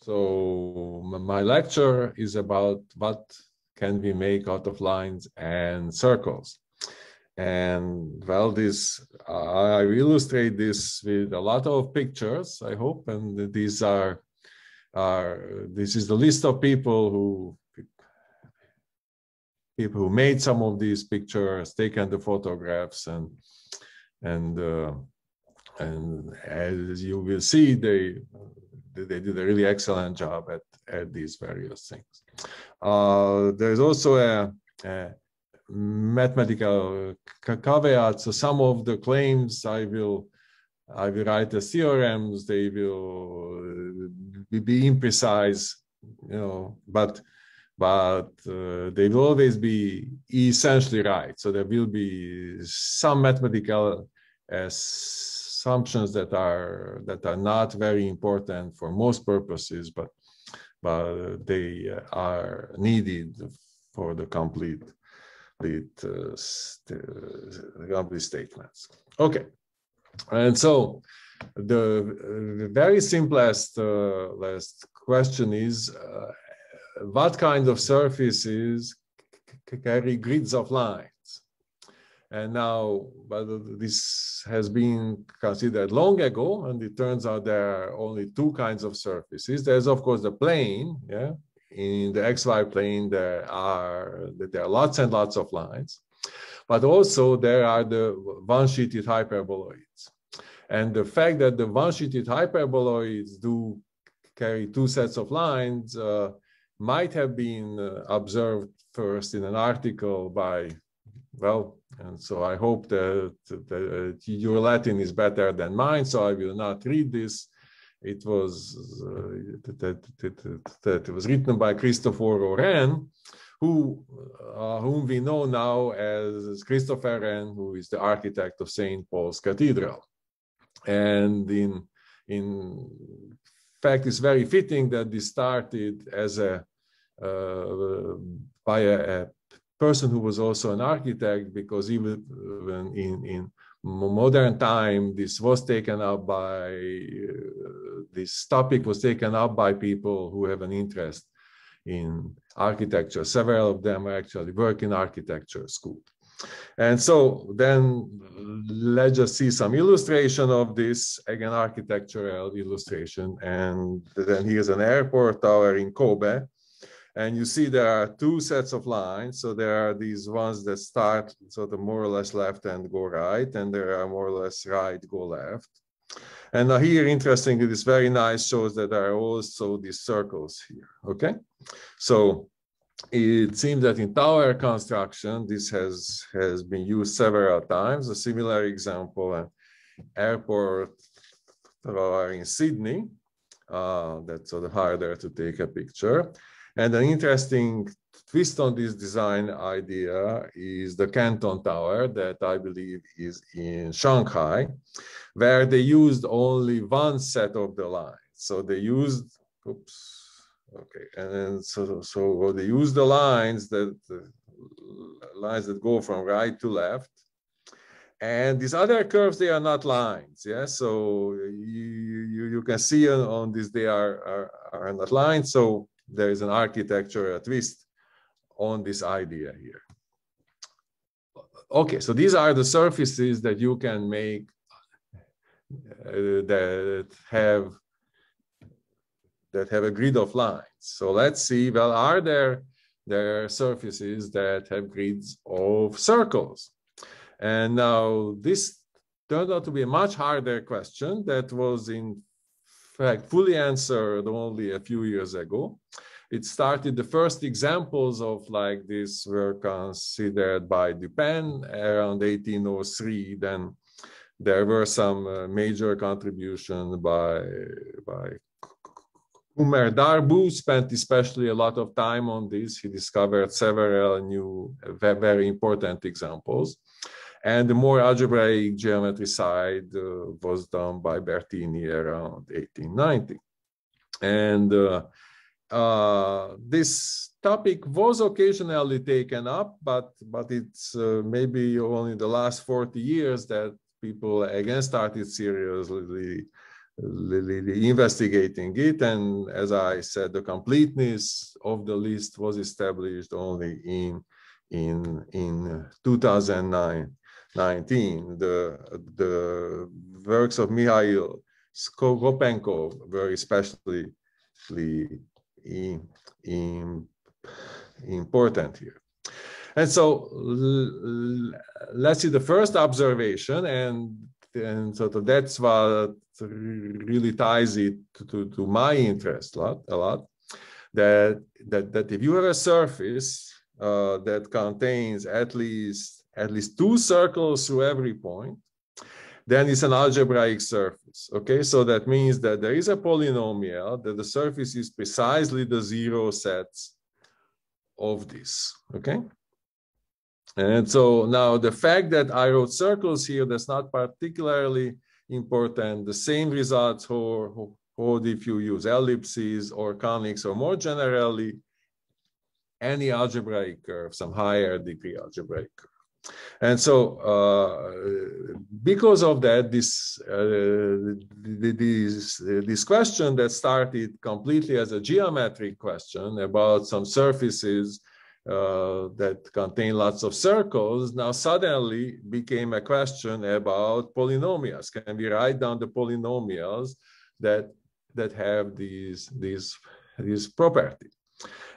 So my lecture is about what can we make out of lines and circles. And well, I will illustrate this with a lot of pictures, I hope. And these this is the list of people who made some of these pictures, taken the photographs, and as you will see, they did a really excellent job at these various things. There's also a mathematical caveat. So some of the claims I will write as theorems. They will be imprecise, you know, but they will always be essentially right. So there will be some mathematical assumptions that are not very important for most purposes, but they are needed for the complete statements. Okay, and so the very simplest last question is what kind of surfaces carry grids of lines? And now, but this has been considered long ago, and it turns out there are only two kinds of surfaces. There's of course the plane, yeah. In the XY plane, there are lots and lots of lines, but also there are the one-sheeted hyperboloids. And the fact that the one-sheeted hyperboloids do carry two sets of lines might have been observed first in an article by, well, and so I hope that your Latin is better than mine, so I will not read this. It was that it was written by Christopher Wren, whom we know now as Christopher Wren, who is the architect of St. Paul's Cathedral. And in fact, it's very fitting that this started as by a person who was also an architect, because even in modern time, this was taken up by this topic was taken up by people who have an interest in architecture. Several of them actually work in architecture school. And so then let's just see some illustration of this, again, architectural illustration. And then here's an airport tower in Kobe. And you see there are two sets of lines. So there are these ones that start sort of more or less left and go right, and there are more or less right, go left. And now here, interestingly, this very nice shows that there are also these circles here, okay? So it seems that in tower construction, this has been used several times. A similar example, an airport tower in Sydney, that's sort of harder to take a picture. And an interesting twist on this design idea is the Canton Tower that I believe is in Shanghai, where they used only one set of the lines. So they used, oops, okay, and so they used the lines that go from right to left. And these other curves, they are not lines, yeah? So you can see on this, they are not lines. So there is an architectural twist on this idea here. Okay, so these are the surfaces that you can make that have a grid of lines. So let's see, well, are there surfaces that have grids of circles? And now this turned out to be a much harder question that was in fact fully answered only a few years ago. It started, the first examples of like this were considered by Dupin around 1803. Then there were some major contributions by Darboux, spent especially a lot of time on this. He discovered several new, very important examples. And the more algebraic geometry side was done by Bertini around 1890. And this topic was occasionally taken up, but it's maybe only the last 40 years that people again started seriously investigating it. And as I said, the completeness of the list was established only in 2019. The works of Mikhail Skopenkov were especially important here. And so let's see the first observation, and sort of that's what really ties it to my interest a lot. That if you have a surface that contains at least two circles through every point, then it's an algebraic surface. Okay, so that means that there is a polynomial, that the surface is precisely the zero sets of this. Okay. And so now the fact that I wrote circles here, that's not particularly important. The same results hold if you use ellipses or conics, or more generally, any algebraic curve, some higher degree algebraic curve. And so because of that, this question that started completely as a geometric question about some surfaces that contain lots of circles, now suddenly became a question about polynomials. Can we write down the polynomials that have these properties?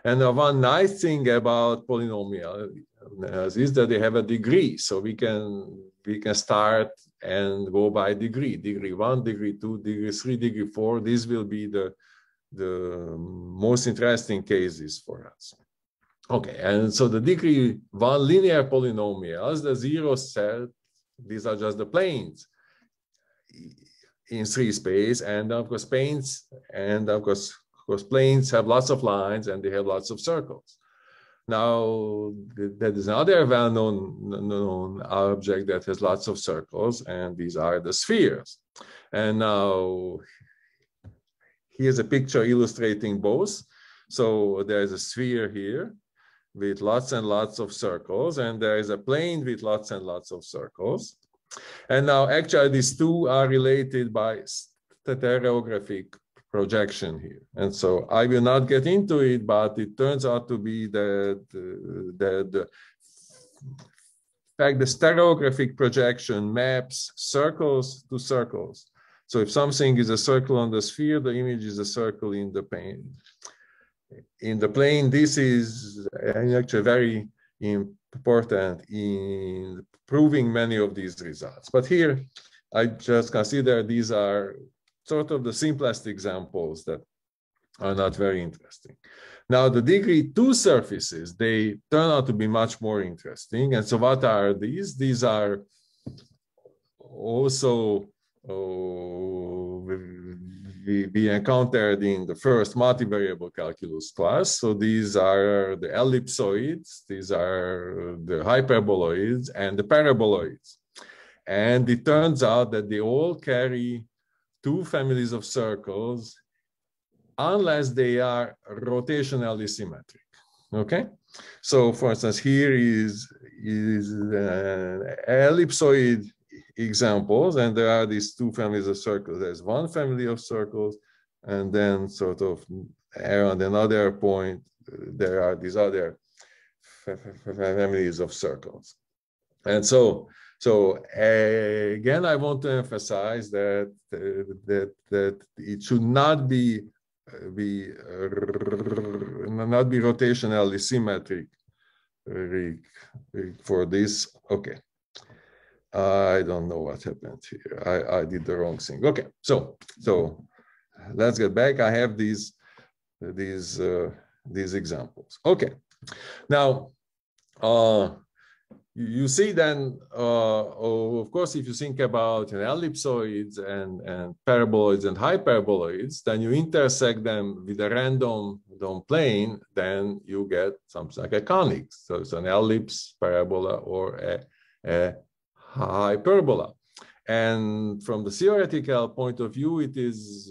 And one nice thing about polynomials is that they have a degree, so we can start and go by degree. Degree 1, degree 2, degree 3, degree 4. These will be the most interesting cases for us. Okay, and so the degree 1 linear polynomials, the zero set, these are just the planes in 3 space, and of course planes, and of course planes have lots of lines and they have lots of circles. Now there is another well-known object that has lots of circles, and these are the spheres. And now here's a picture illustrating both. So there's a sphere here with lots and lots of circles, and there is a plane with lots and lots of circles. And now actually these two are related by stereographic projection here. And so I will not get into it, but it turns out to be that the stereographic projection maps circles to circles. So if something is a circle on the sphere, the image is a circle in the plane. In the plane, this is actually very important in proving many of these results. But here, I just consider these are sort of the simplest examples that are not very interesting. Now, the degree 2 surfaces, they turn out to be much more interesting. And so what are these? These are also we encountered in the first multivariable calculus class. So these are the ellipsoids, these are the hyperboloids and the paraboloids. And it turns out that they all carry 2 families of circles unless they are rotationally symmetric. Okay, so for instance, here is ellipsoid examples, and there are these 2 families of circles. There's one family of circles, and then sort of around another point there are these other families of circles. And so again, I want to emphasize that it should not be rotationally symmetric for this. Okay, I don't know what happened here. I did the wrong thing. Okay, so let's get back. I have these examples. Okay, now you see then, of course, if you think about ellipsoids and paraboloids and hyperboloids, then you intersect them with a random plane, then you get something like a conic. So it's an ellipse, parabola, or a hyperbola. And from the theoretical point of view, it is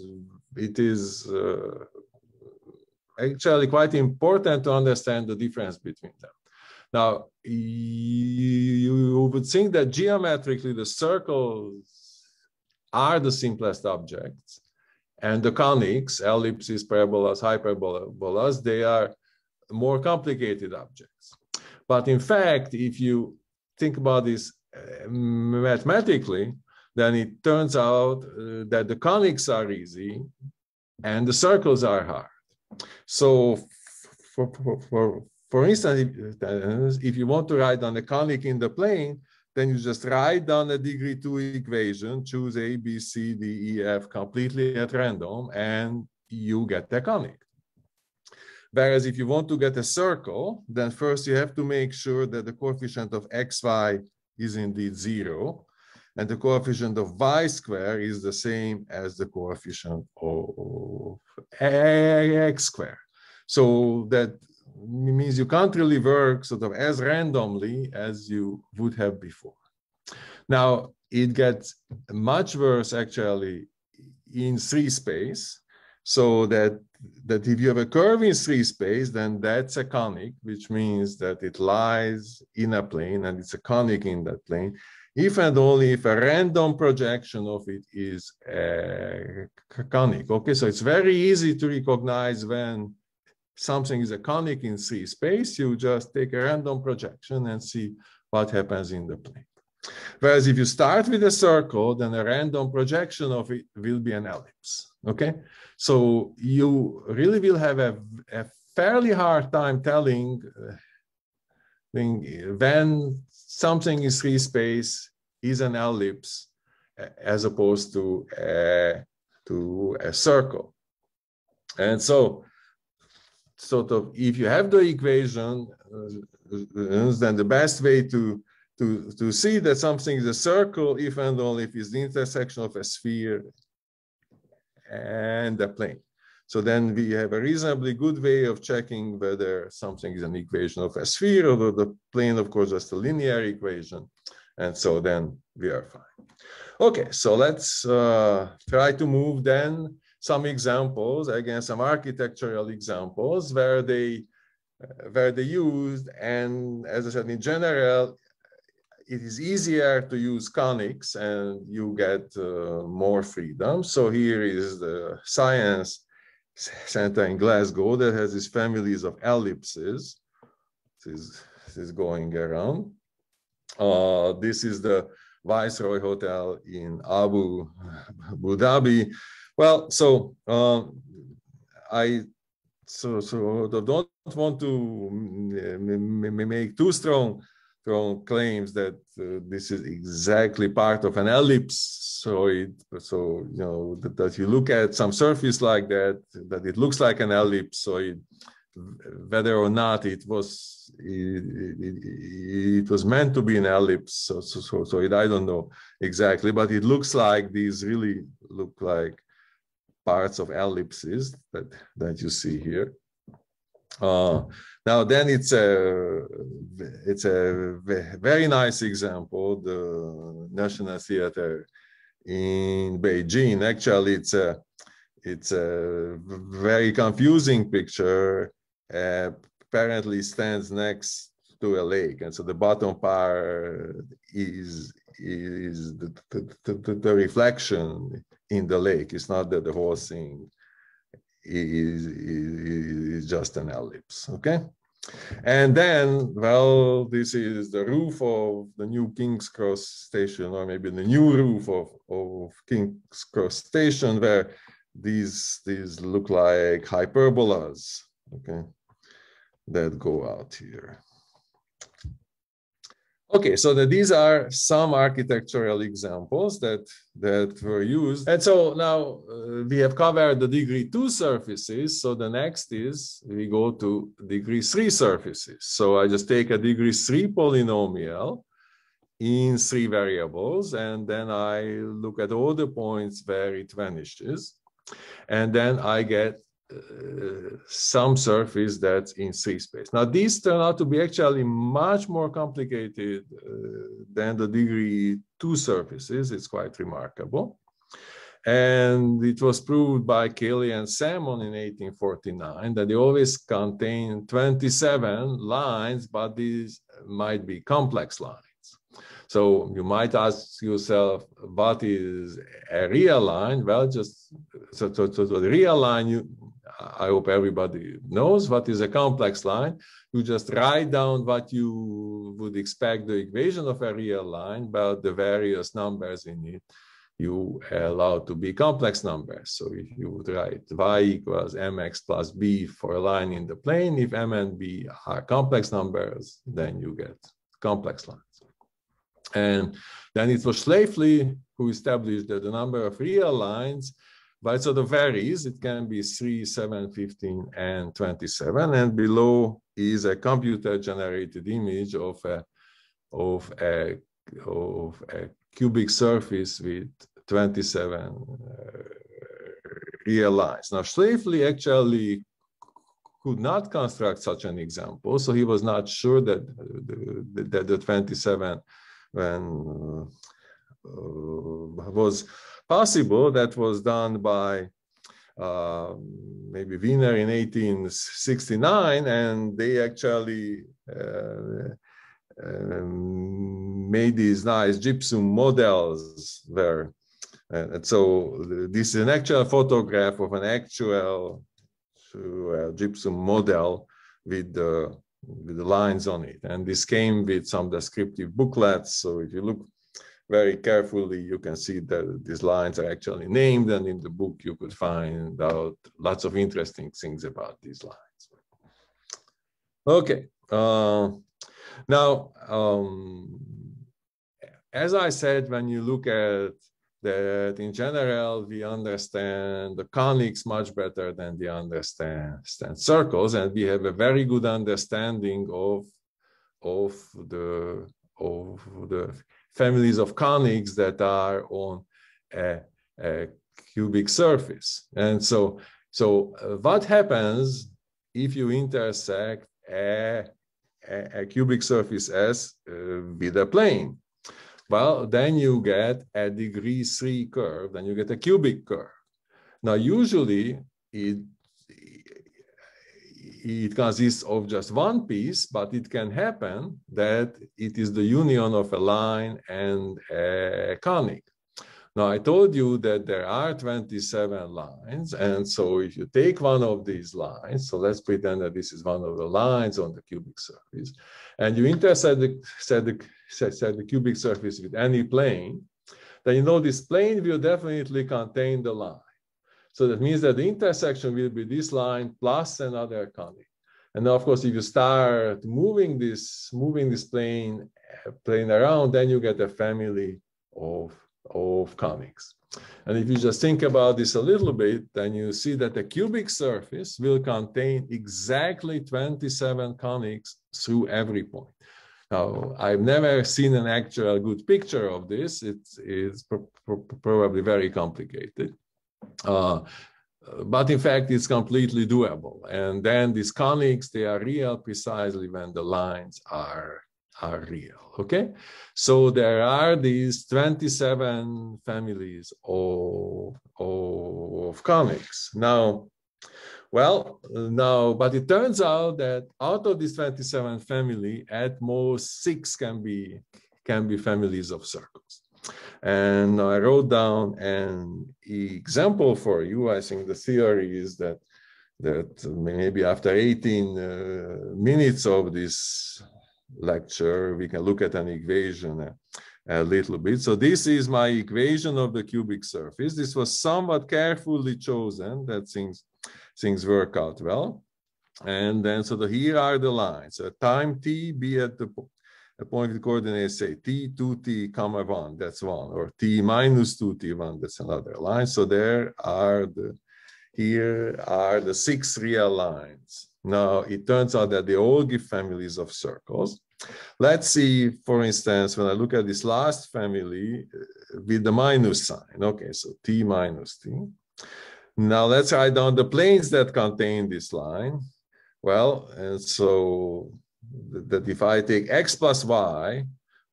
actually quite important to understand the difference between them. Now, you would think that geometrically the circles are the simplest objects, and the conics, ellipses, parabolas, hyperbolas, they are more complicated objects. But in fact, if you think about this mathematically, then it turns out that the conics are easy and the circles are hard. So for instance, if you want to write down a conic in the plane, then you just write down a degree 2 equation, choose A, B, C, D, E, F completely at random, and you get the conic. Whereas if you want to get a circle, then first you have to make sure that the coefficient of xy is indeed 0, and the coefficient of y square is the same as the coefficient of x square. So that means you can't really work sort of as randomly as you would have before. Now, it gets much worse actually in 3 space, so that if you have a curve in 3 space, then that's a conic, which means that it lies in a plane and it's a conic in that plane, if and only if a random projection of it is a conic. Okay, so it's very easy to recognize when something is a conic in 3 space. You just take a random projection and see what happens in the plane. Whereas if you start with a circle, then a random projection of it will be an ellipse. Okay, so you really will have a fairly hard time telling when something in 3 space is an ellipse as opposed to a circle. And so sort of if you have the equation, then the best way to see that something is a circle if and only if it's the intersection of a sphere and a plane. So then we have a reasonably good way of checking whether something is an equation of a sphere, although the plane, of course, is a linear equation. And so then we are fine. Okay, so let's try to move then some examples, again, some architectural examples where they used, and as I said, in general, it is easier to use conics and you get more freedom. So here is the Science Center in Glasgow that has these families of ellipses. This is going around. This is the Viceroy Hotel in Abu Dhabi. Well, so I don't want to make too strong claims that this is exactly part of an ellipse. So you know that you look at some surface like that it looks like an ellipse. So whether or not it was meant to be an ellipse. So I don't know exactly, but it looks like these really look like parts of ellipses that you see here. Now then it's a very nice example, the National Theater in Beijing. Actually, it's a very confusing picture. Apparently stands next to a lake, and so the bottom part is the reflection in the lake. It's not that the whole thing is just an ellipse, okay? And then, well, this is the roof of the new King's Cross station, or maybe the new roof of King's Cross station, where these look like hyperbolas, okay, that go out here. Okay, so these are some architectural examples that were used. And so now we have covered the degree 2 surfaces. So the next is we go to degree 3 surfaces. So I just take a degree 3 polynomial in 3 variables, and then I look at all the points where it vanishes. And then I get some surface that's in 3 space. Now these turn out to be actually much more complicated than the degree 2 surfaces. It's quite remarkable. And it was proved by Cayley and Salmon in 1849 that they always contain 27 lines, but these might be complex lines. So you might ask yourself, what is a real line? Well, just so the real line, I hope everybody knows what is a complex line. You just write down what you would expect the equation of a real line, about the various numbers in it you allow to be complex numbers. So if you would write y equals mx plus b for a line in the plane, if m and b are complex numbers, then you get complex lines. And then it was Schläfli who established that the number of real lines, but it sort of varies. It can be 3, 7, 15, and 27. And below is a computer-generated image of a cubic surface with 27 real lines. Now, Schläfli actually could not construct such an example, so he was not sure that the 27 was possible. That was done by maybe Wiener in 1869, and they actually made these nice gypsum models there. And so this is an actual photograph of an actual gypsum model with the lines on it. And this came with some descriptive booklets. So if you look very carefully, you can see that these lines are actually named. And in the book, you could find out lots of interesting things about these lines. Okay. Now, as I said, when you look at that, in general, we understand the conics much better than we understand circles, and we have a very good understanding of the families of conics that are on a cubic surface. And so what happens if you intersect a cubic surface S with a plane? Well, then you get a degree 3 curve, then you get a cubic curve. Now, usually it consists of just one piece, but it can happen that it is the union of a line and a conic. Now, I told you that there are 27 lines, and so if you take one of these lines, so let's pretend that this is one of the lines on the cubic surface, and you intersect the cubic surface with any plane, then you know this plane will definitely contain the line. So that means that the intersection will be this line plus another conic. And now, of course, if you start moving this plane around, then you get a family of conics. And if you just think about this a little bit, then you see that the cubic surface will contain exactly 27 conics through every point. Now, I've never seen an actual good picture of this. It's probably very complicated. But in fact, it's completely doable. And then these conics, they are real precisely when the lines are real, okay? So there are these 27 families of conics. Now, but it turns out that out of this 27 family, at most 6 can be families of circles. And I wrote down an example for you. I think the theory is that maybe after 18 minutes of this lecture, we can look at an equation a little bit. So this is my equation of the cubic surface. This was somewhat carefully chosen, that things work out well. And then, here are the lines. So time t be at the point with coordinates, say t, 2t, comma 1, that's 1, or t minus 2t, 1, that's another line. So here are the 6 real lines. Now, it turns out that they all give families of circles. Let's see, for instance, when I look at this last family with the minus sign. Okay, so t minus t. Now, let's write down the planes that contain this line. Well, and so that if I take x plus y,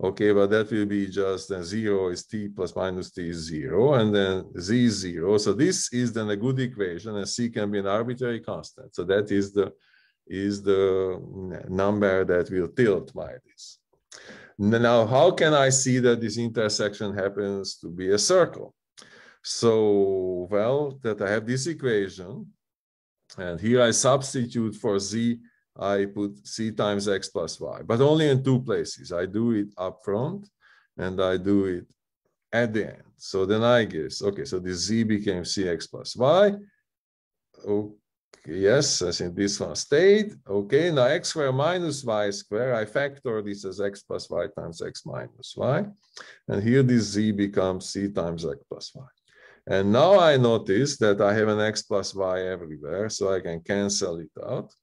okay, but that will be just then 0 is t plus minus t is 0, and then z is 0. So this is then a good equation, and c can be an arbitrary constant. So that is the number that will tilt by this. Now, how can I see that this intersection happens to be a circle? So, well, that I have this equation, and here I substitute for z, I put c times x plus y, but only in two places. I do it up front, and I do it at the end. So then I guess, okay, so this z became cx plus y. Okay, yes, I think this one stayed. Okay, now x squared minus y squared, I factor this as x plus y times x minus y. And here this z becomes c times x plus y. And now I notice that I have an x plus y everywhere, so I can cancel it out.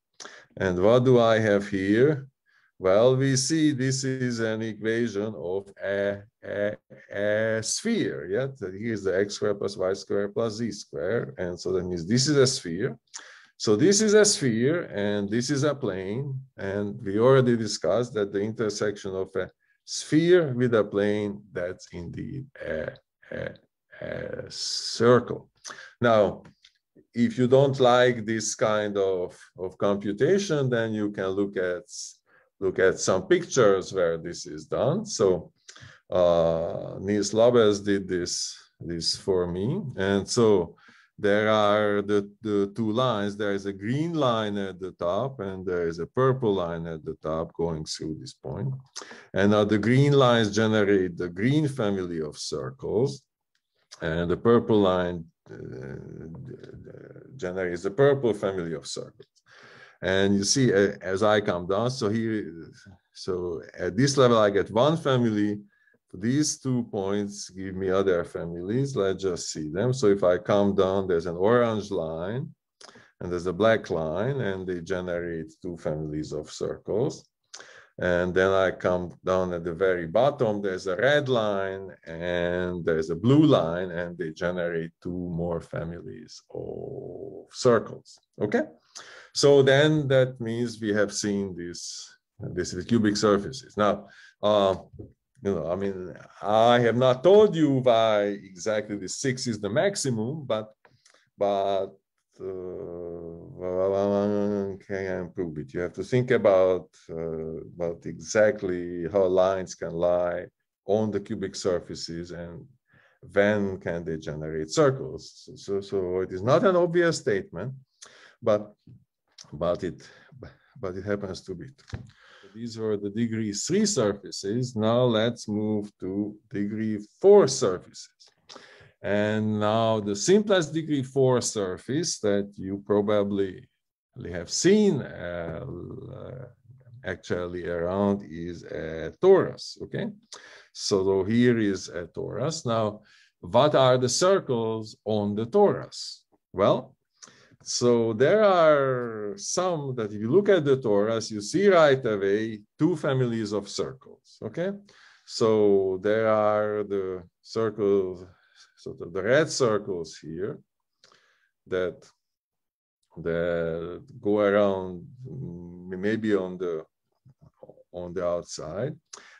And what do I have here? Well, we see this is an equation of a sphere. Yeah, so here's the x squared plus y squared plus z squared. And so that means this is a sphere. So this is a sphere and this is a plane. And we already discussed that the intersection of a sphere with a plane, that's indeed a circle. Now, if you don't like this kind of computation, then you can look at some pictures where this is done. So Niels Labes did this for me. And so there are the two lines. There is a green line at the top and there is a purple line at the top going through this point. And now the green lines generate the green family of circles. And the purple line generates the purple family of circles. And you see, as I come down, so at this level, I get one family. These 2 points give me other families. Let's just see them. So if I come down, there's an orange line and there's a black line, and they generate two families of circles. And then I come down at the very bottom, there's a red line and there's a blue line, and they generate two more families of circles. Okay? So then that means we have seen this with cubic surfaces. Now, I mean, I have not told you why exactly the 6 is the maximum, but can I improve it? You have to think about exactly how lines can lie on the cubic surfaces and when can they generate circles. So it is not an obvious statement, but it happens to be. These were the degree 3 surfaces. Now let's move to degree 4 surfaces. And now the simplest degree 4 surface that you probably have seen actually around is a torus, okay? So here is a torus. Now, what are the circles on the torus? Well, so there are some that if you look at the torus, you see right away two families of circles, okay? So there are the circles, so the red circles here that go around maybe on the outside,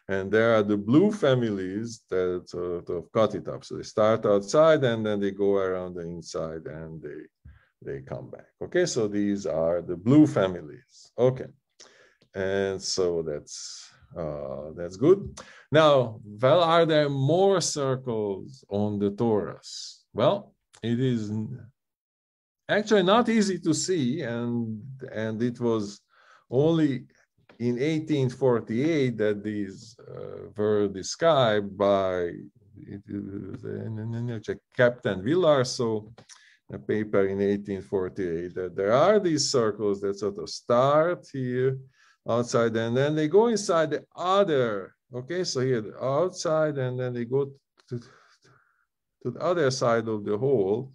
and there are the blue families that sort of cut it up. So they start outside and then they go around the inside and they come back. Okay, so these are the blue families. Okay, and so that's good. Now, well, are there more circles on the torus? Well, it is actually not easy to see, and it was only in 1848 that these were described by Captain Vlarso, a paper in 1848, that there are these circles that sort of start here outside and then they go inside the other. Okay, so here the outside and then they go to the other side of the hole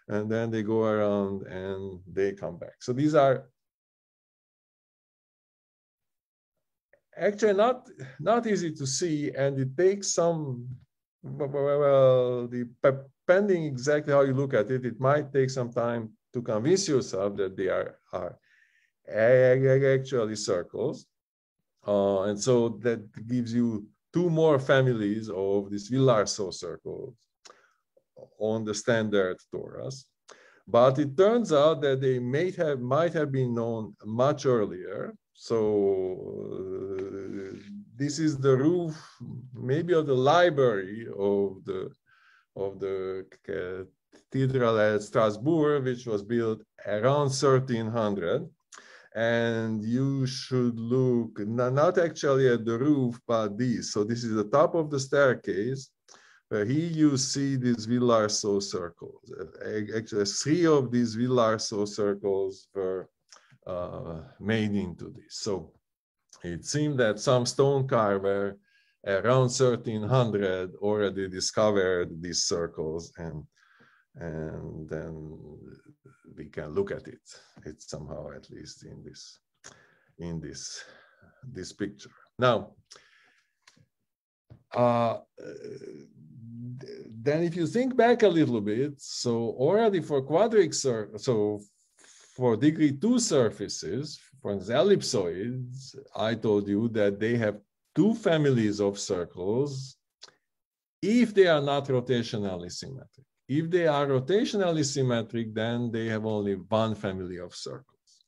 and then they go around and they come back. So these are actually not easy to see, and it takes some, well, depending exactly how you look at it, it might take some time to convince yourself that they are actually circles. And so that gives you two more families of these Vlarso circles on the standard torus. But it turns out that they might have been known much earlier. So this is the roof, maybe of the library of the cathedral at Strasbourg, which was built around 1300. And you should look not actually at the roof, but this. So this is the top of the staircase, where here you see these Vlarso circles. Actually, 3 of these Vlarso circles were made into this. So it seemed that some stone carver around 1300 already discovered these circles, and then we can look at it. It's somehow, at least in this picture. Now, then if you think back a little bit, so already for quadric so for degree 2 surfaces, for the ellipsoids, I told you that they have 2 families of circles if they are not rotationally symmetric. If they are rotationally symmetric, then they have only 1 family of circles.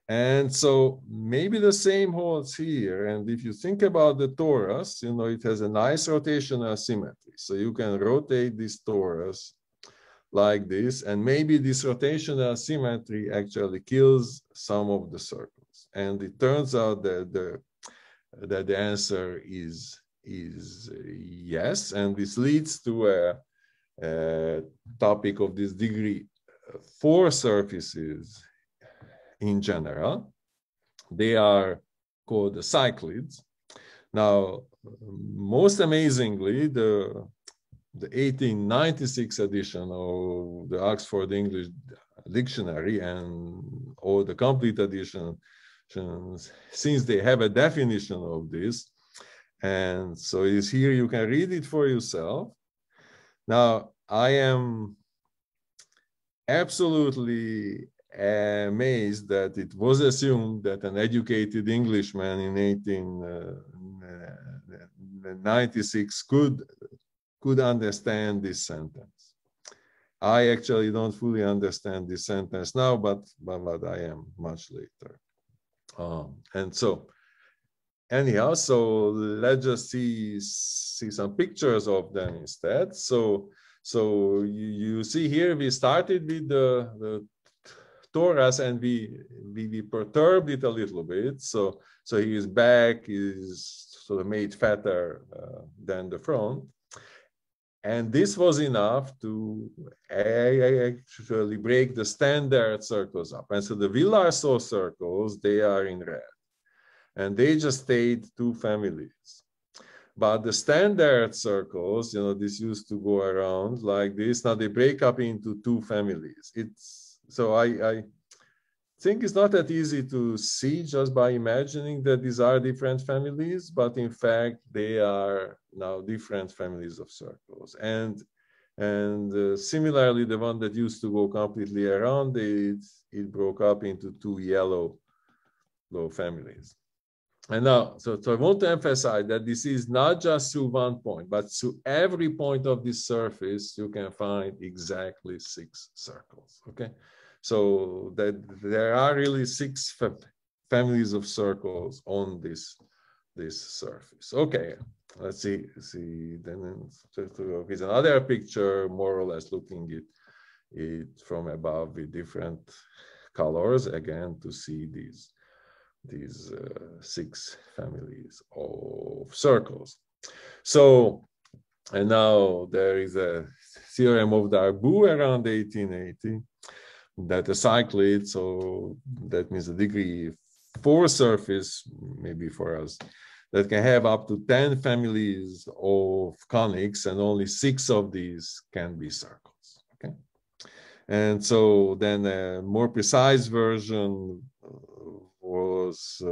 And so maybe the same holds here. And if you think about the torus, you know, it has a nice rotational symmetry. So you can rotate this torus like this, and maybe this rotational symmetry actually kills some of the circles. And it turns out that the answer is yes. And this leads to a topic of this degree 4 surfaces in general. They are called the cyclids. Now, most amazingly, the 1896 edition of the Oxford English Dictionary and all the complete editions, since they have a definition of this, and so it's here, you can read it for yourself. Now, I am absolutely amazed that it was assumed that an educated Englishman in 1896 could understand this sentence. I actually don't fully understand this sentence now, but I am much later. And so, anyhow, so let's just see some pictures of them instead. So you see here, we started with the torus, and we perturbed it a little bit. So his back is sort of made fatter than the front. And this was enough to actually break the standard circles up. And so the Vlarso circles, they are in red. And they just stayed 2 families. But the standard circles, you know, this used to go around like this. Now they break up into 2 families. So I think it's not that easy to see just by imagining that these are different families, but in fact, they are now different families of circles. And similarly, the one that used to go completely around, it broke up into 2 yellow families. And now, so I want to emphasize that this is not just through 1 point, but through every point of this surface, you can find exactly 6 circles, okay? So that there are really 6 families of circles on this surface. Okay, let's see. Then here's another picture, more or less looking at it from above with different colors, again, to see these 6 families of circles. So, and now there is a theorem of Darboux around 1880 that a cyclid, so that means a degree 4 surface, maybe for us, that can have up to 10 families of conics, and only 6 of these can be circles. Okay, and so then a more precise version was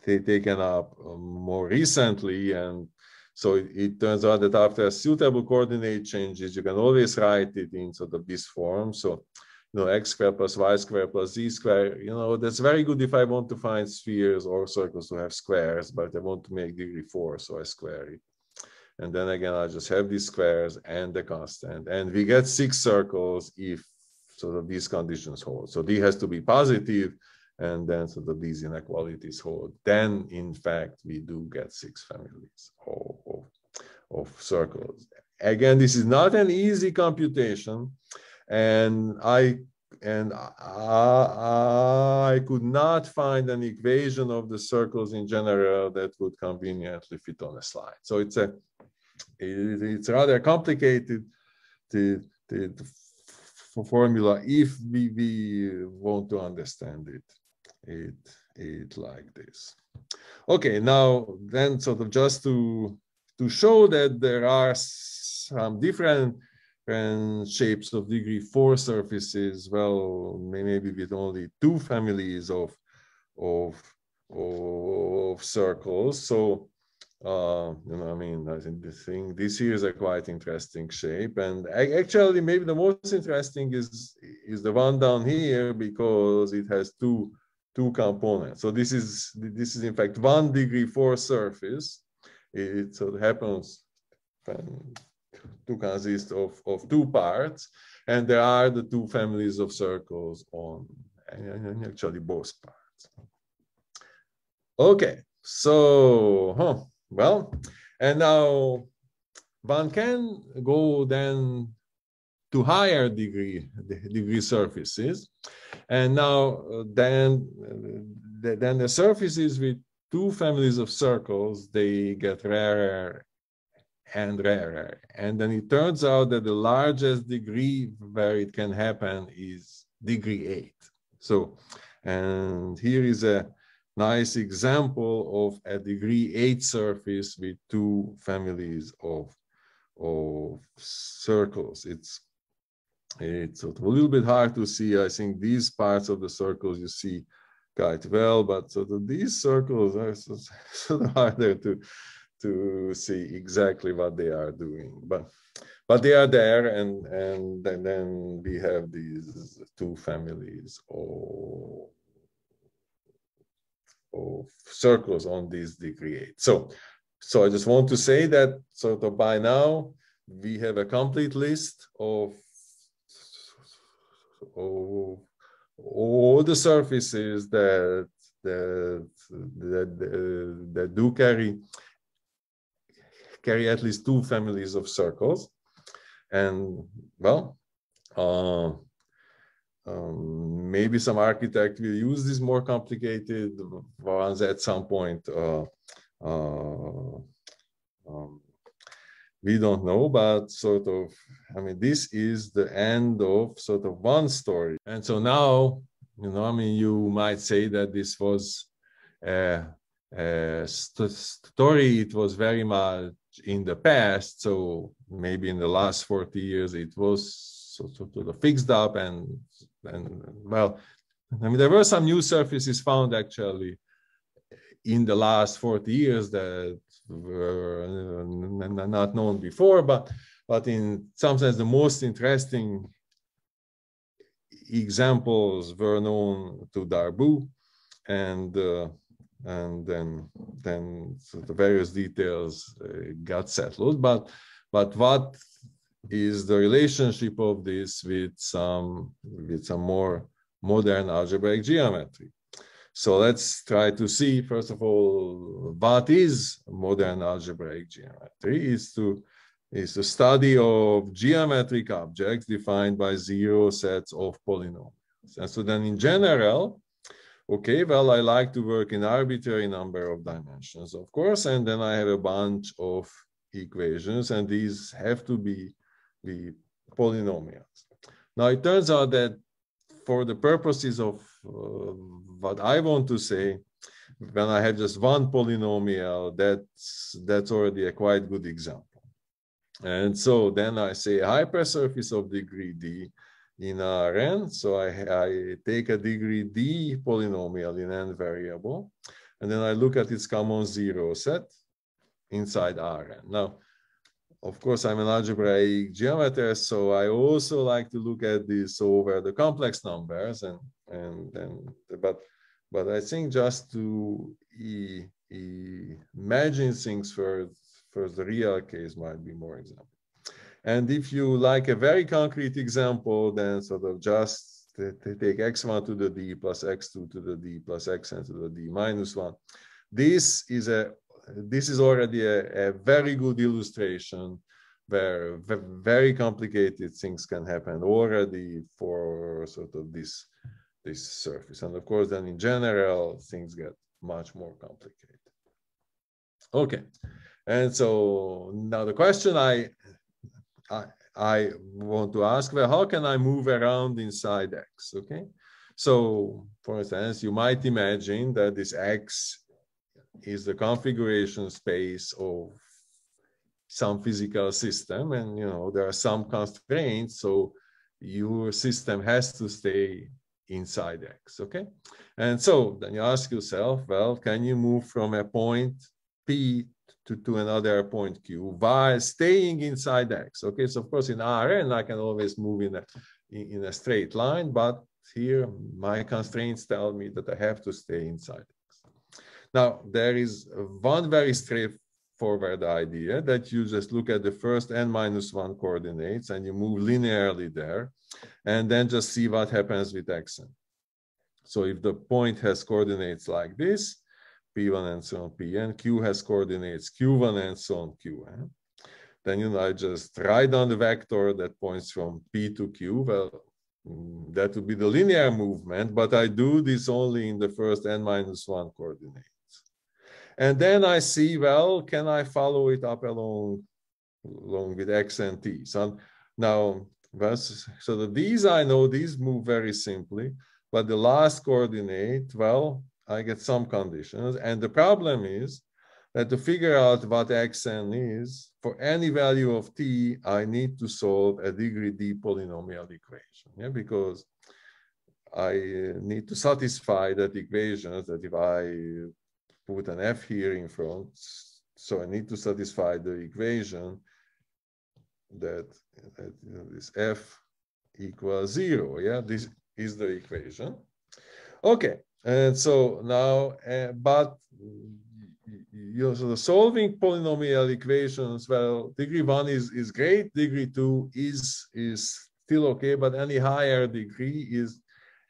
taken up more recently, and so it turns out that after suitable coordinate changes, you can always write it in sort of this form. So, you know, x squared plus y squared plus z squared, you know, that's very good if I want to find spheres or circles to have squares, but I want to make degree 4, so I square it. And then again, I just have these squares and the constant, and we get 6 circles if sort of these conditions hold. So D has to be positive, and then sort of these inequalities hold, then in fact we do get 6 families of circles. Again, this is not an easy computation, and I could not find an equation of the circles in general that would conveniently fit on a slide. So it's rather complicated formula if we want to understand it like this. Okay, now then sort of just to show that there are some different shapes of degree 4 surfaces, well, maybe with only 2 families of circles. So you know, I mean, I think this here is a quite interesting shape, and actually maybe the most interesting is the one down here, because it has two components. So this is in fact 1 degree 4 surface. It sort of happens to consist of 2 parts, and there are the 2 families of circles on actually both parts. Okay, so well, and now one can go then to higher degree surfaces, and now then the surfaces with 2 families of circles, they get rarer and rarer, and then it turns out that the largest degree where it can happen is degree 8. So, and here is a nice example of a degree 8 surface with 2 families of circles. It's sort of a little bit hard to see. I think these parts of the circles you see quite well, but sort of these circles are sort of harder to see exactly what they are doing. But they are there, and then we have these 2 families of circles on this degree 8. So I just want to say that sort of by now we have a complete list of all the surfaces that do carry at least 2 families of circles. And well, maybe some architect will use these more complicated ones at some point. We don't know, but sort of, I mean, this is the end of sort of one story. And so now, you know, I mean, you might say that this was a story, it was very much in the past. So maybe in the last 40 years, it was sort of fixed up, and well, I mean, there were some new surfaces found actually in the last 40 years that were not known before, but in some sense, the most interesting examples were known to Darboux, and then so the various details got settled. But what is the relationship of this with some more modern algebraic geometry? So let's try to see, first of all, what is modern algebraic geometry? Is to study of geometric objects defined by 0 sets of polynomials. And so then in general, okay, well, I like to work in arbitrary number of dimensions, of course, and then I have a bunch of equations, and these have to be polynomials. Now, it turns out that for the purposes of what I want to say, when I have just one polynomial, that's already a quite good example. And so then I say a hypersurface of degree d in Rn. So I take a degree d polynomial in n variable, and then I look at its common 0 set inside Rn. Now, of course, I'm an algebraic geometer, so I also like to look at this over the complex numbers, but I think just to imagine things first, the real case might be more example. And if you like a very concrete example, then sort of just take x1 to the d plus x2 to the d plus xn to the d minus 1. This is already a very good illustration where very complicated things can happen already for sort of this surface. And of course, then in general, things get much more complicated. Okay, and so now the question I want to ask, well, how can I move around inside X? Okay, so for instance, you might imagine that this X is the configuration space of some physical system, and there are some constraints, so your system has to stay inside X. Okay, and so then you ask yourself, well, can you move from a point P to another point Q while staying inside X? Okay, so of course in Rn I can always move in a straight line, but here my constraints tell me that I have to stay inside X. Now there is one very straightforward idea that you just look at the first n-1 coordinates and you move linearly there, and then just see what happens with xn. So if the point has coordinates like this, p1 and so on pn, q has coordinates q1 and so on qn, then I just write down the vector that points from p to q. Well, that would be the linear movement, but I do this only in the first n-1 coordinates. And then I see, well, can I follow it up along with x and t? So now, so these I know, these move very simply, but the last coordinate, well, I get some conditions. And the problem is that to figure out what xn is, for any value of t, I need to solve a degree d polynomial equation. Yeah, because I need to satisfy that equation that if I put an f here in front, so I need to satisfy the equation that this f equals 0. Yeah, this is the equation. Okay, and so now, but so the solving polynomial equations, well, degree 1 is great, degree 2 is still okay, but any higher degree is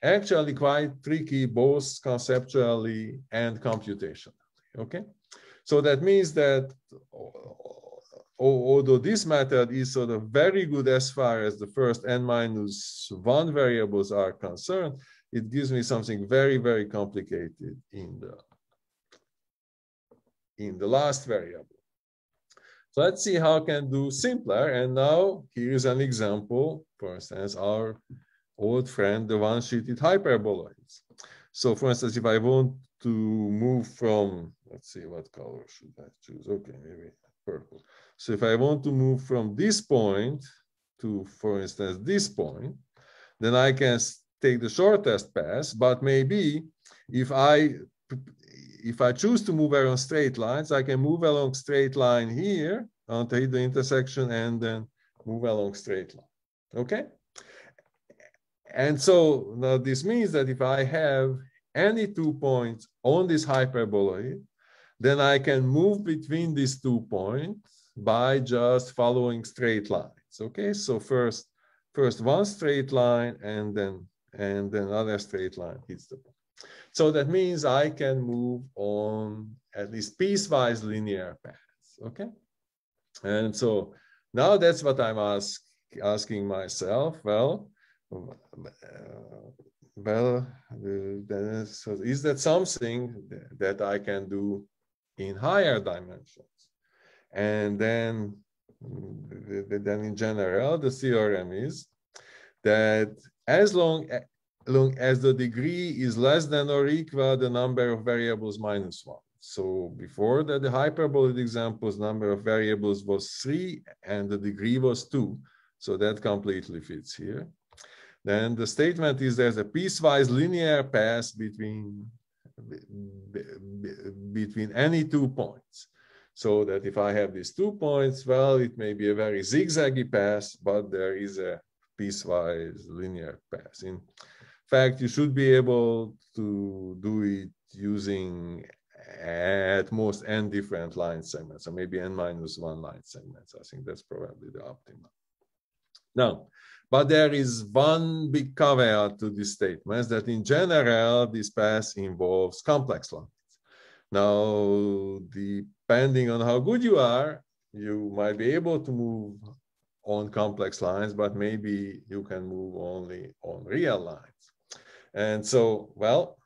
actually quite tricky, both conceptually and computationally. Okay, so that means that although this method is sort of very good as far as the first n-1 variables are concerned, it gives me something very, very complicated in the last variable. So let's see how I can do simpler. And now here's an example. For instance, our old friend, the one-sheeted hyperboloids. So for instance, if I want to move from, let's see, what color should I choose? Okay, maybe purple. So if I want to move from this point to, for instance, this point, then I can take the shortest path, but maybe if I choose to move along straight lines, I can move along straight line here until the intersection and then move along straight line. Okay? And so now this means that if I have any 2 points on this hyperboloid, then I can move between these 2 points by just following straight lines. Okay, so first one straight line and then another straight line hits the point. So that means I can move on at least piecewise linear paths. Okay, and so now that's what I'm asking myself. Well, is that something that I can do in higher dimensions? And then in general, the theorem is that as long as the degree is less than or equal the number of variables minus 1. So before that, the hyperbolic examples, number of variables was 3 and the degree was 2. So that completely fits here. Then the statement is there's a piecewise linear path between any 2 points. So that if I have these 2 points, well, it may be a very zigzaggy path, but there is a piecewise linear path. In fact, you should be able to do it using at most n different line segments, or maybe n-1 line segments. I think that's probably the optimum. Now, but there is one big caveat to this statement, that in general, this path involves complex lines. Now, depending on how good you are, you might be able to move on complex lines, but maybe you can move only on real lines. And so, well,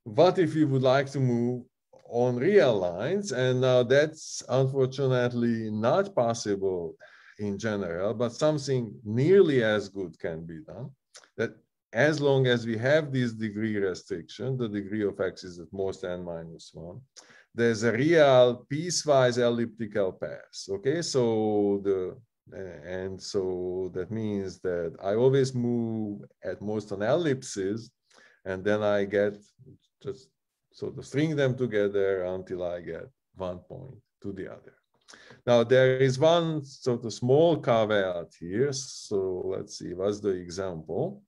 what if you would like to move on real lines? And now that's unfortunately not possible in general, but something nearly as good can be done. That as long as we have this degree restriction, the degree of x is at most n-1, there's a real piecewise elliptical path. Okay, so so that means that I always move at most on ellipses, and then I get just sort of string them together until I get one point to the other. Now, there is one sort of small caveat here. So let's see, what's the example?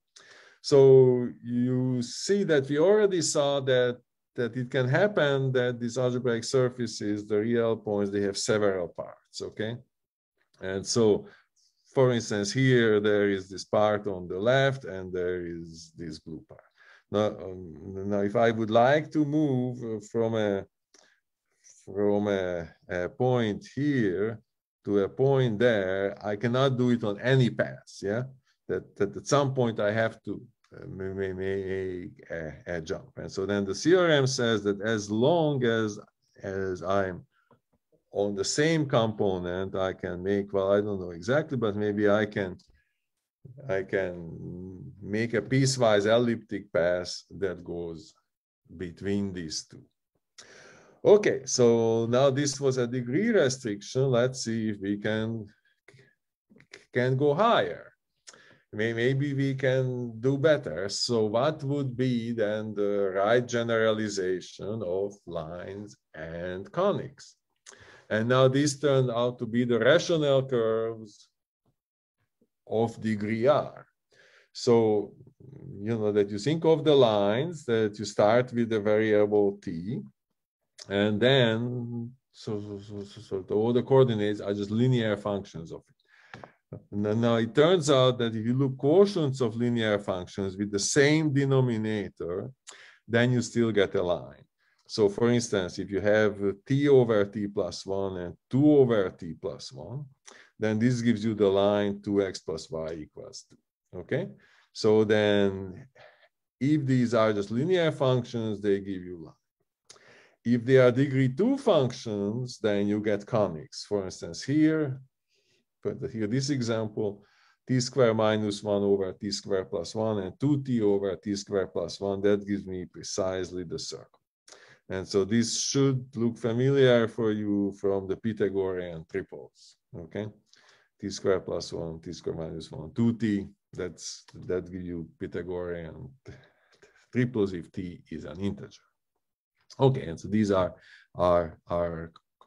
So you see that we already saw that it can happen that these algebraic surfaces, the real points, they have several parts, okay? And so, for instance, here there is this part on the left and there is this blue part. Now if I would like to move from a point here to a point there, I cannot do it on any path, yeah? That at some point I have to make a jump. And so then the theorem says that as long as I'm on the same component, I can make, well, I don't know exactly, but maybe I can make a piecewise elliptic path that goes between these two. Okay, so now this was a degree restriction. Let's see if we can go higher. Maybe we can do better. So what would be then the right generalization of lines and conics? And now this turned out to be the rational curves of degree R. So, you know, that you think of the lines, that you start with the variable t, and then, so all the coordinates are just linear functions of it. Now, it turns out that if you look quotients of linear functions with the same denominator, then you still get a line. So, for instance, if you have t over t plus 1 and 2 over t plus 1, then this gives you the line 2x plus y equals 2. Okay? So then, if these are just linear functions, they give you line. If they are degree 2 functions, then you get conics. For instance, here this example, t squared minus 1 over t squared plus 1 and 2t over t squared plus 1, that gives me precisely the circle. And so this should look familiar for you from the Pythagorean triples, okay? T squared plus 1, t squared minus 1, 2t, that gives you Pythagorean triples if t is an integer. Okay, and so these are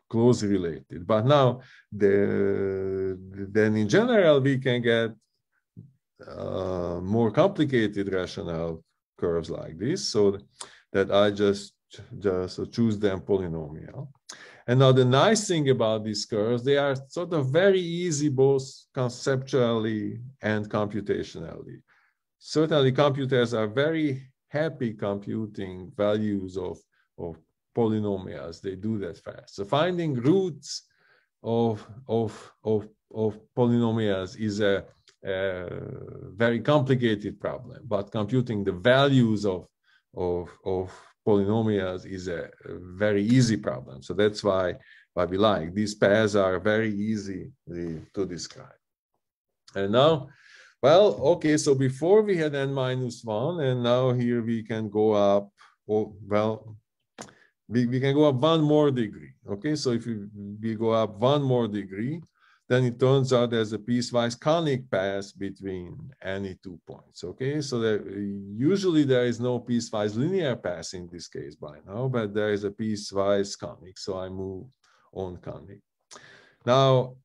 closely related. But now, then in general, we can get more complicated rational curves like this, so that I just choose them polynomial. And now the nice thing about these curves, they are sort of very easy both conceptually and computationally. Certainly computers are very happy computing values of polynomials. They do that fast. So finding roots of polynomials is a very complicated problem, but computing the values of polynomials is a very easy problem. So that's why we like these pairs are very easy to describe. And now, well, okay, so before we had n-1, and now here we can go up, we can go up one more degree. Okay, so if we go up one more degree, then it turns out there's a piecewise conic path between any 2 points. Okay, so usually there is no piecewise linear path in this case by now, but there is a piecewise conic, so I move on conic. Now,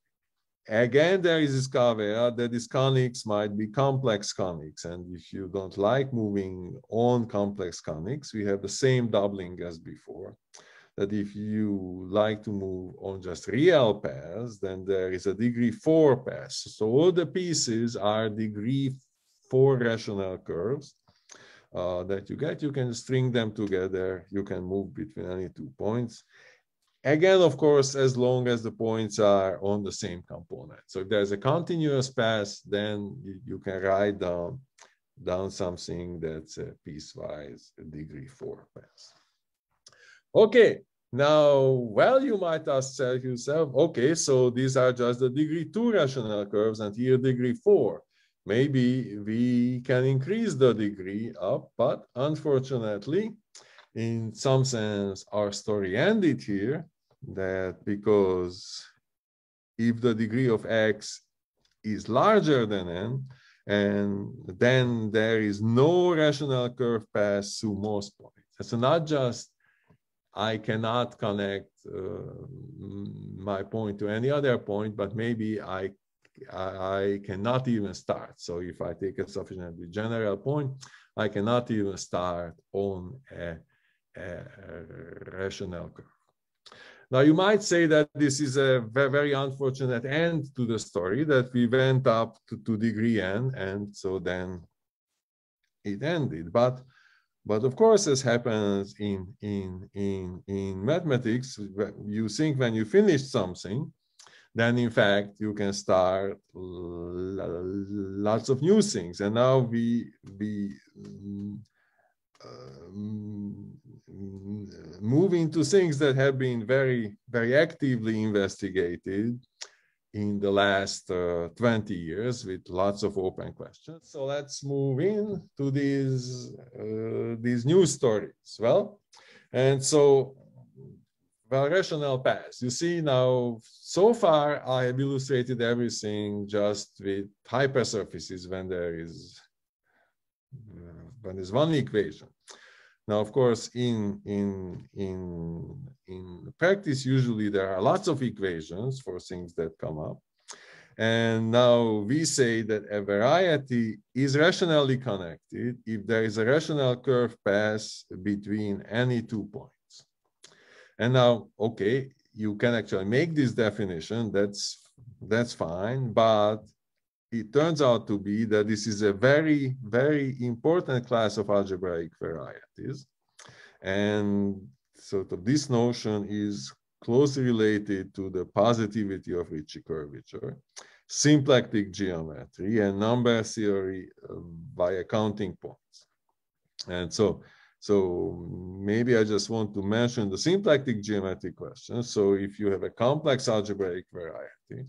again, there is this caveat that these conics might be complex conics, and if you don't like moving on complex conics, we have the same doubling as before. that if you like to move on just real pairs, then there is a degree 4 pairs. So all the pieces are degree 4 rational curves that you get. You can string them together. You can move between any 2 points. Again, of course, as long as the points are on the same component. So if there's a continuous path, then you can write down something that's a piecewise degree 4 path. Okay, now, well, you might ask yourself, okay, so these are just the degree 2 rational curves and here degree 4. Maybe we can increase the degree up, but unfortunately, in some sense, our story ended here, that because if the degree of x is larger than n, and then there is no rational curve path through most points. So not just I cannot connect my point to any other point, but maybe I cannot even start. So if I take a sufficiently general point, I cannot even start on a rational curve. Now, you might say that this is a very unfortunate end to the story, that we went up to degree n, and so then it ended. But of course, as happens in mathematics, you think when you finish something, then in fact you can start lots of new things. And now we move into things that have been very, very actively investigated in the last 20 years with lots of open questions. So let's move in to these new stories. Well, and so, well, rational paths. You see now, so far I have illustrated everything just with hypersurfaces when there's one equation. Now, of course, in practice, usually there are lots of equations for things that come up. And now we say that a variety is rationally connected if there is a rational curve path between any 2 points. And now, okay, you can actually make this definition, that's fine, but it turns out to be that this is a very, very important class of algebraic varieties. And sort of this notion is closely related to the positivity of Ricci curvature, symplectic geometry, and number theory via counting points. And so maybe I just want to mention the symplectic geometry question. So if you have a complex algebraic variety,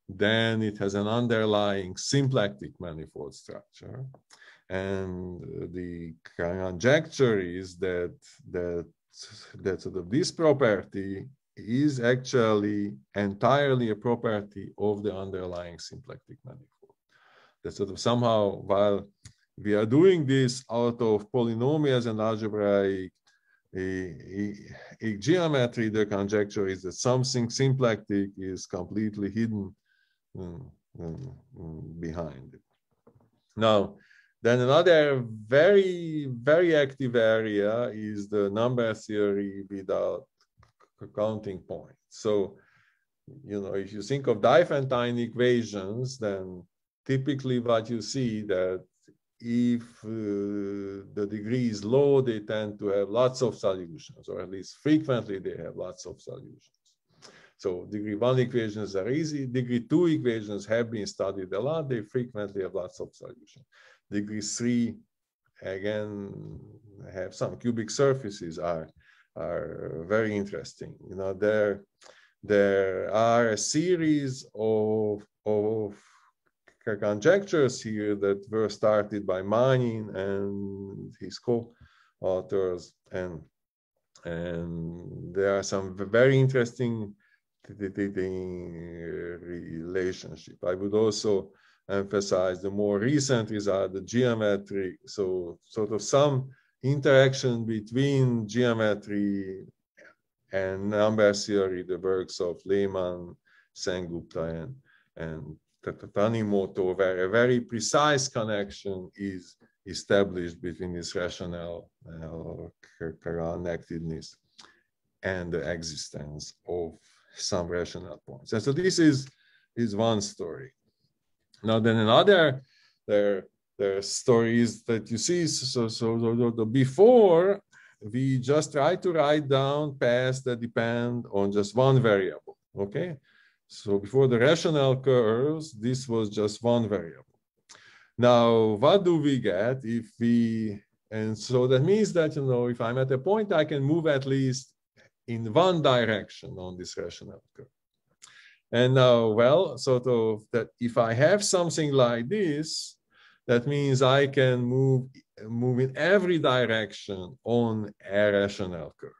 then it has an underlying symplectic manifold structure. And the conjecture is that sort of this property is actually entirely a property of the underlying symplectic manifold. That sort of somehow, while we are doing this out of polynomials and algebraic geometry, the conjecture is that something symplectic is completely hidden behind it. Now, then another very, very active area is the number theory without counting points. So, you know, if you think of Diophantine equations, then typically what you see that if the degree is low, they tend to have lots of solutions, or at least frequently they have lots of solutions. So degree 1 equations are easy. Degree 2 equations have been studied a lot. They frequently have lots of solutions. Degree 3, again, have some cubic surfaces are very interesting. You know, there are a series of conjectures here that were started by Manin and his co-authors, and there are some very interesting relationship. I would also emphasize the more recent result, the geometry. So sort of some interaction between geometry and number theory, the works of Lehmann, Sengupta, and Tanimoto, where a very precise connection is established between this rational connectedness and the existence of some rational points. And so this is one story. Now then another there are stories that you see. So before we just try to write down paths that depend on just one variable. Okay. So before the rational curves, this was just one variable. Now, what do we get if we, and so that means that, if I'm at a point, I can move at least in one direction on this rational curve. And now, well, sort of that if I have something like this, that means I can move in every direction on a rational curve.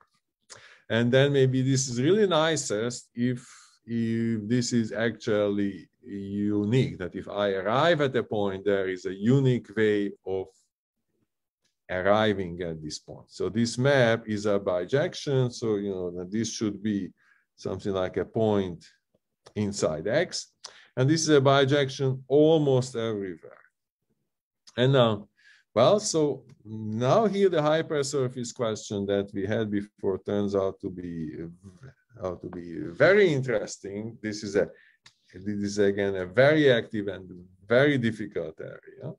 And then maybe this is really nicest if this is actually unique, that if I arrive at a point, there is a unique way of arriving at this point. So this map is a bijection. So, that this should be something like a point inside X. And this is a bijection almost everywhere. And now, well, so now here the hypersurface question that we had before turns out to be very interesting. This is again a very active and very difficult area.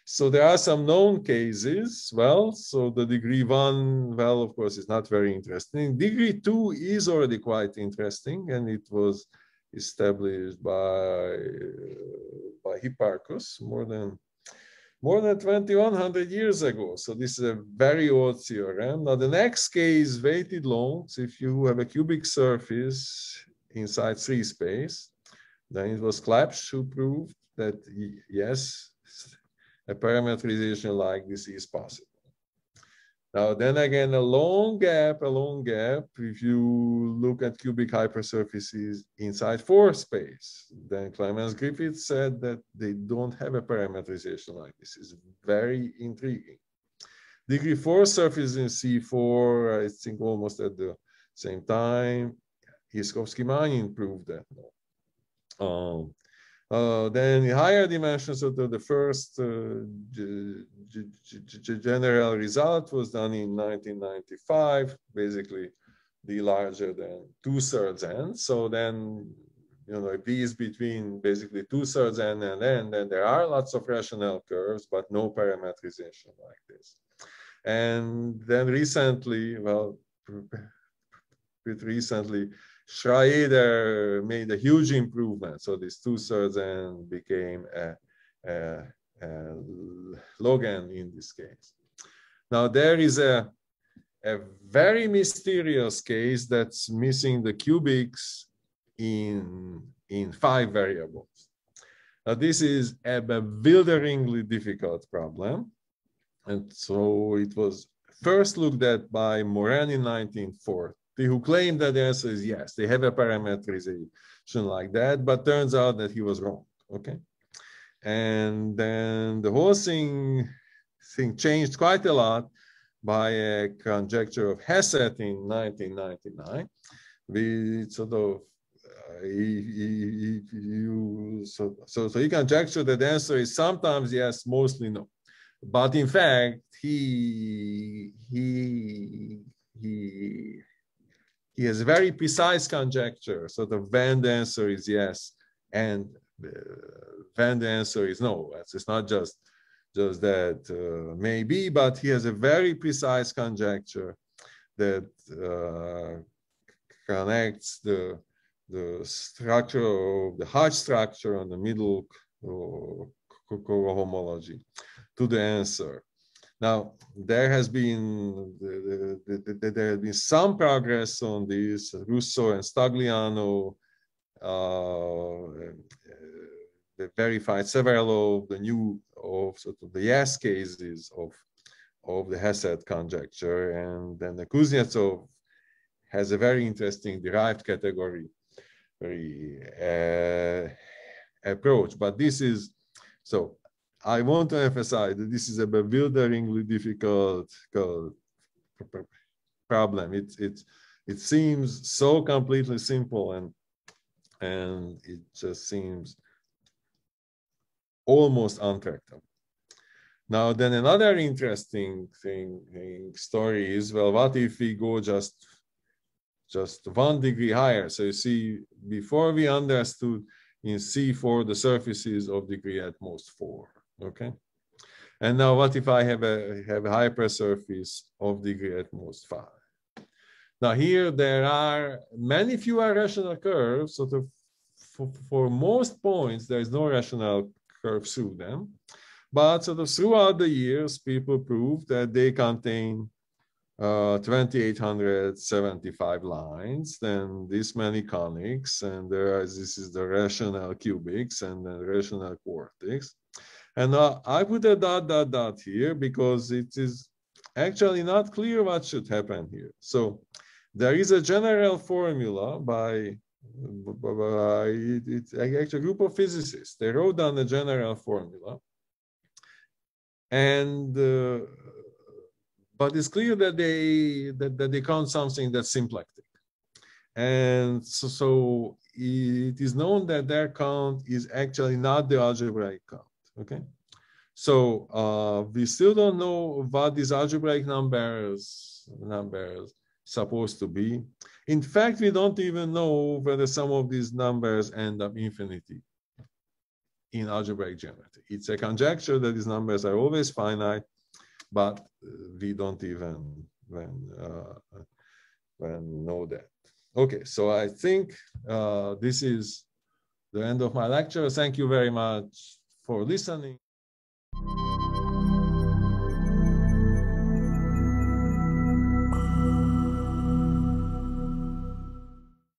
So there are some known cases. Well, so the degree 1, well, of course, is not very interesting. Degree 2 is already quite interesting, and it was established by Hipparchus more than 2100 years ago. So this is a very old theorem. Now the next case, weighted longs, if you have a cubic surface inside 3 space, then it was Klapsch who proved that yes, a parametrization like this is possible. Now then again, a long gap, if you look at cubic hypersurfaces inside 4 space, then Clemens Griffith said that they don't have a parametrization like this. It's very intriguing. Degree 4 surface in C4, I think almost at the same time, Iskowski-Manin proved that. Then in higher dimensions, of the first general result was done in 1995, basically d larger than 2/3 n. So then, if d is between basically 2/3 n and n, then there are lots of rational curves, but no parametrization like this. And then recently, well, Schrader made a huge improvement. So this 2/3 n became a log n in this case. Now there is a very mysterious case that's missing the cubics in 5 variables. Now this is a bewilderingly difficult problem. And so it was first looked at by Morin in 1940. Who claimed that the answer is yes, they have a parametrization like that, but turns out that he was wrong, okay? And then the whole thing changed quite a lot by a conjecture of Hesset in 1999. We sort of, so he conjectured that the answer is sometimes yes, mostly no. But in fact, he has a very precise conjecture, so when the answer is yes and when the answer is no. It's not just that maybe, but he has a very precise conjecture that connects the structure of the Hodge structure on the middle cohomology to the answer. Now, there has been some progress on this. Russo and Stagliano verified several of the yes cases of the Hesset conjecture, and then the Kuznetsov has a very interesting derived category approach. But this is so. I want to emphasize that this is a bewilderingly difficult problem. It seems so completely simple, and it just seems almost untractable. Now, then another interesting story is, well, what if we go just just 1 degree higher. So you see, before we understood in C4 the surfaces of degree at most 4. Okay. And now what if I have a hypersurface of degree at most 5? Now here there are many fewer rational curves. Sort of for most points there is no rational curve through them, but sort of throughout the years people proved that they contain 2,875 lines, then this many conics, and this is the rational cubics and the rational quartics. And I put a ... here because it is actually not clear what should happen here. So there is a general formula by it's actually a group of physicists. They wrote down a general formula, and but it's clear that they count something that's symplectic, and so it is known that their count is actually not the algebraic count. Okay, so we still don't know what these algebraic numbers supposed to be. In fact, we don't even know whether some of these numbers end up infinity in algebraic geometry. It's a conjecture that these numbers are always finite, but we don't even know that. Okay, so I think this is the end of my lecture. Thank you very much for listening.